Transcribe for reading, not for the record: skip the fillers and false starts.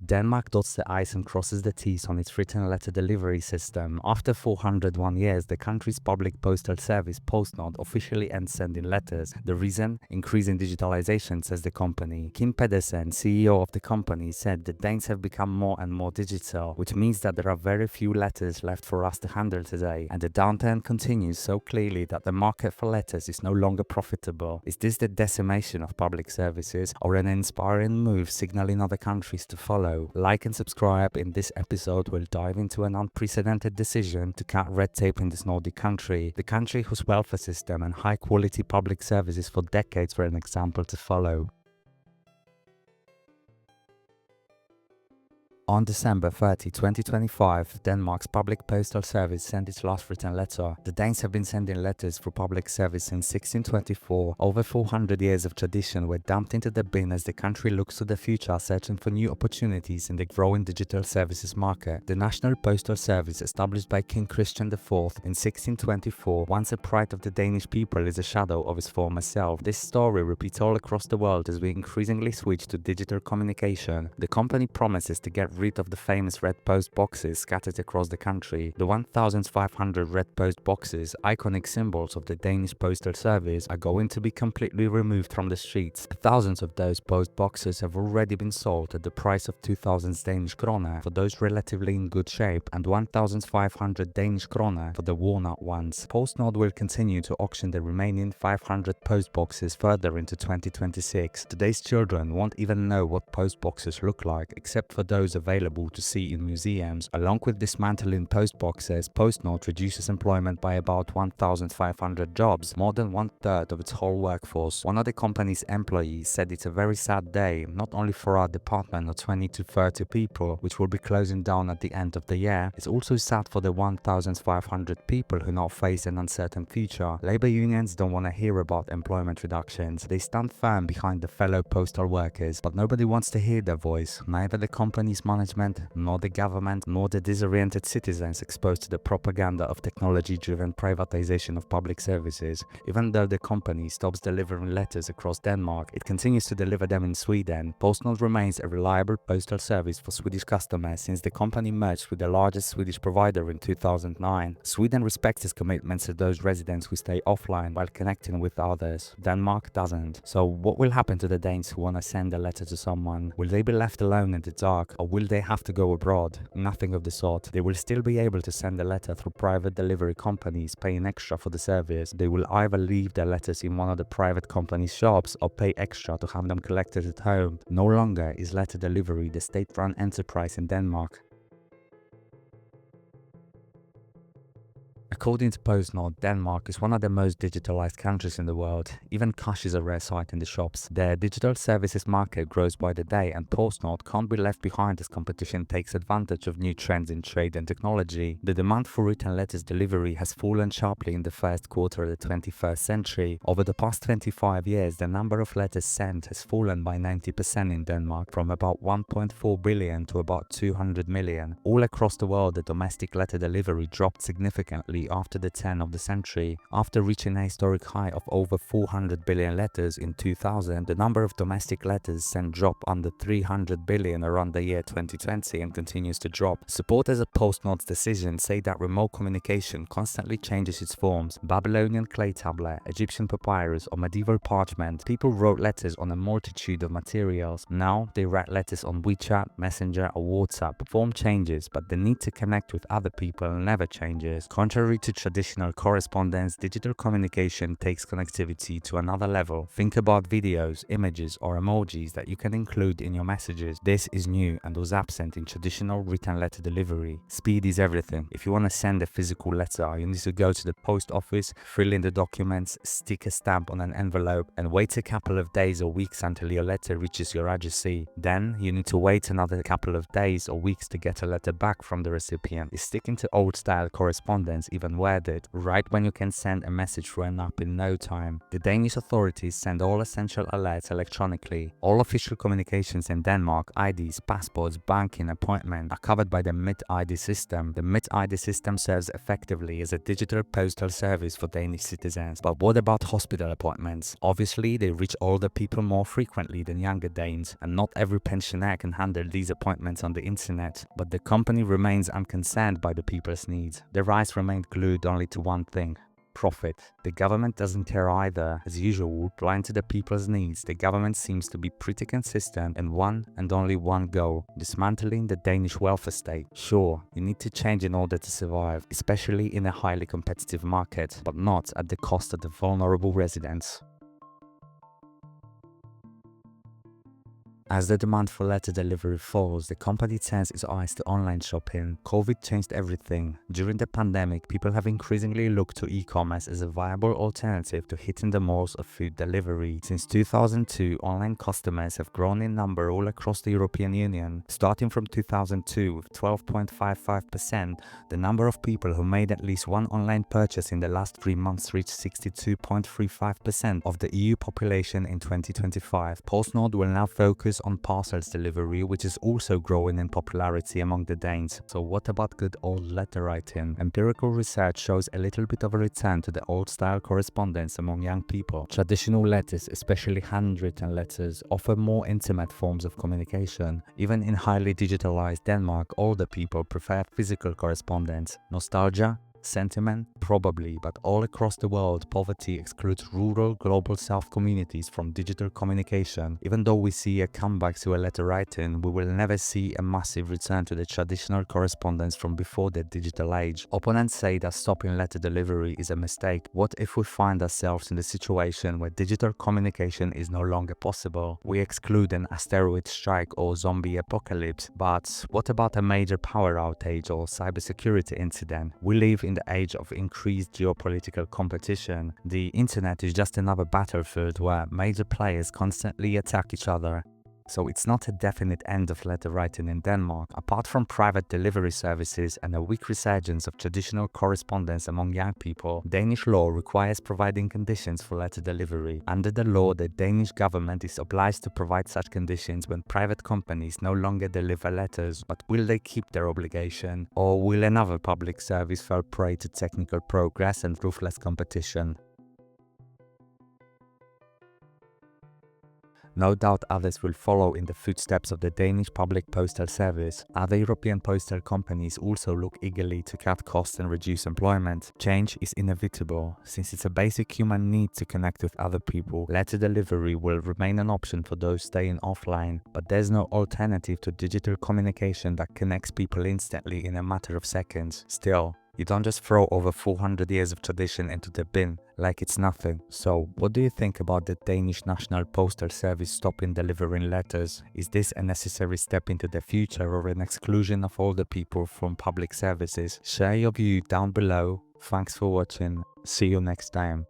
Denmark dots the I's and crosses the T's on its written letter delivery system. After 401 years, the country's public postal service, PostNord, officially ends sending letters. The reason? Increasing digitalisation, says the company. Kim Pedersen, CEO of the company, said the Danes have become more and more digital, which means that there are very few letters left for us to handle today. And the downturn continues so clearly that the market for letters is no longer profitable. Is this the decimation of public services, or an inspiring move signaling other countries to follow? Like and subscribe. In this episode, we'll dive into an unprecedented decision to cut red tape in this Nordic country, the country whose welfare system and high-quality public services for decades were an example to follow. On December 30, 2025, Denmark's public postal service sent its last written letter. The Danes have been sending letters for public service since 1624. Over 400 years of tradition were dumped into the bin as the country looks to the future, searching for new opportunities in the growing digital services market. The National Postal Service, established by King Christian IV in 1624, once a pride of the Danish people, is a shadow of its former self. This story repeats all across the world as we increasingly switch to digital communication. The company promises to get rid of the famous red post boxes scattered across the country. The 1,500 red post boxes, iconic symbols of the Danish postal service, are going to be completely removed from the streets. Thousands of those post boxes have already been sold at the price of 2,000 Danish kroner for those relatively in good shape and 1,500 Danish kroner for the worn out ones. PostNord will continue to auction the remaining 500 post boxes further into 2026. Today's children won't even know what post boxes look like, except for those available to see in museums. Along with dismantling post boxes, PostNord reduces employment by about 1,500 jobs, more than 1/3 of its whole workforce. One of the company's employees said it's a very sad day, not only for our department of 20 to 30 people, which will be closing down at the end of the year, it's also sad for the 1,500 people who now face an uncertain future. Labor unions don't want to hear about employment reductions. They stand firm behind the fellow postal workers, but nobody wants to hear their voice. Neither the company's management, nor the government, nor the disoriented citizens exposed to the propaganda of technology-driven privatization of public services. Even though the company stops delivering letters across Denmark, it continues to deliver them in Sweden. PostNord remains a reliable postal service for Swedish customers since the company merged with the largest Swedish provider in 2009. Sweden respects its commitments to those residents who stay offline while connecting with others. Denmark doesn't. So what will happen to the Danes who want to send a letter to someone? Will they be left alone in the dark, or will they have to go abroad? Nothing of the sort. They will still be able to send a letter through private delivery companies paying extra for the service. They will either leave their letters in one of the private company's shops or pay extra to have them collected at home. No longer is letter delivery the state-run enterprise in Denmark. According to PostNord, Denmark is one of the most digitalized countries in the world. Even cash is a rare sight in the shops. Their digital services market grows by the day, and PostNord can't be left behind as competition takes advantage of new trends in trade and technology. The demand for written letters delivery has fallen sharply in the first quarter of the 21st century. Over the past 25 years, the number of letters sent has fallen by 90% in Denmark, from about 1.4 billion to about 200 million. All across the world, the domestic letter delivery dropped significantly after the turn of the century. After reaching a historic high of over 400 billion letters in 2000, the number of domestic letters sent dropped under 300 billion around the year 2020 and continues to drop. Supporters of PostNord's decision say that remote communication constantly changes its forms. Babylonian clay tablet, Egyptian papyrus, or medieval parchment, people wrote letters on a multitude of materials. Now they write letters on WeChat, Messenger, or WhatsApp. Form changes, but the need to connect with other people never changes. Contrary to traditional correspondence, digital communication takes connectivity to another level. Think about videos, images, or emojis that you can include in your messages. This is new and was absent in traditional written letter delivery. Speed is everything. If you want to send a physical letter, you need to go to the post office, fill in the documents, stick a stamp on an envelope, and wait a couple of days or weeks until your letter reaches your addressee. Then you need to wait another couple of days or weeks to get a letter back from the recipient. Sticking to old-style correspondence, even even worded, right when you can send a message through an app in no time. The Danish authorities send all essential alerts electronically. All official communications in Denmark, IDs, passports, banking, appointment, are covered by the MitID system. The MitID system serves effectively as a digital postal service for Danish citizens. But what about hospital appointments? Obviously, they reach older people more frequently than younger Danes, and not every pensioner can handle these appointments on the internet. But the company remains unconcerned by the people's needs. Their eyes remain glued only to one thing: profit. The government doesn't care either. As usual, blind to the people's needs, the government seems to be pretty consistent in one and only one goal: dismantling the Danish welfare state. Sure, you need to change in order to survive, especially in a highly competitive market, but not at the cost of the vulnerable residents. As the demand for letter delivery falls, the company turns its eyes to online shopping. COVID changed everything. During the pandemic, people have increasingly looked to e-commerce as a viable alternative to hitting the malls of food delivery. Since 2002, online customers have grown in number all across the European Union. Starting from 2002 with 12.55%, the number of people who made at least one online purchase in the last 3 months reached 62.35% of the EU population in 2025. PostNord will now focus on parcels delivery, which is also growing in popularity among the Danes. So what about good old letter writing? Empirical research shows a little bit of a return to the old style correspondence among young people. Traditional letters, especially handwritten letters, offer more intimate forms of communication. Even in highly digitalized Denmark, older people prefer physical correspondence. Nostalgia? Sentiment? Probably, but all across the world, poverty excludes rural, global south communities from digital communication. Even though we see a comeback to a letter writing, we will never see a massive return to the traditional correspondence from before the digital age. Opponents say that stopping letter delivery is a mistake. What if we find ourselves in the situation where digital communication is no longer possible? We exclude an asteroid strike or zombie apocalypse, but what about a major power outage or cybersecurity incident? We live in the age of increased geopolitical competition. The internet is just another battlefield where major players constantly attack each other. So it's not a definite end of letter writing in Denmark. Apart from private delivery services and a weak resurgence of traditional correspondence among young people, Danish law requires providing conditions for letter delivery. Under the law, the Danish government is obliged to provide such conditions when private companies no longer deliver letters. But will they keep their obligation? Or will another public service fall prey to technical progress and ruthless competition? No doubt others will follow in the footsteps of the Danish public postal service. Other European postal companies also look eagerly to cut costs and reduce employment. Change is inevitable. Since it's a basic human need to connect with other people, letter delivery will remain an option for those staying offline. But there's no alternative to digital communication that connects people instantly in a matter of seconds. Still, you don't just throw over 400 years of tradition into the bin like it's nothing. So, what do you think about the Danish National Postal Service stopping delivering letters? Is this a necessary step into the future or an exclusion of older people from public services? Share your view down below. Thanks for watching. See you next time.